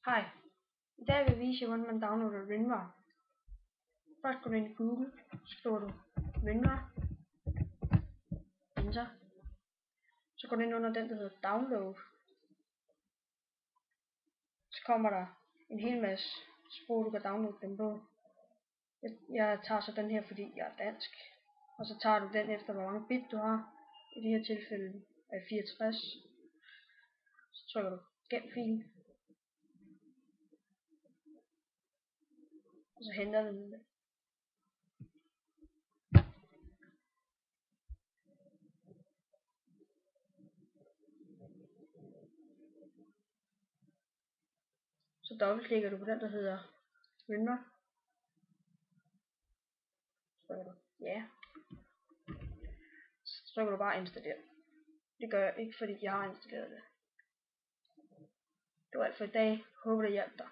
Hej, i dag vil jeg vise jer, hvordan man downloader WinRAR. Først går du ind i Google, skriver du WinRAR, enter. Så går du ind under den, der hedder download. Så kommer der en hel masse sprog, du kan downloade dem på. Jeg tager så den her, fordi jeg er dansk. Og så tager du den efter, hvor mange bit du har. I det her tilfælde er 64. Så trykker du gem fil. Og så henter den det. Så dobbeltklikker du på den, der hedder WinRAR. Så trykker du ja. Så trykker du bare installere. Det gør jeg ikke, fordi jeg har installeret det. Det var alt for i dag. Håber det hjalp dig.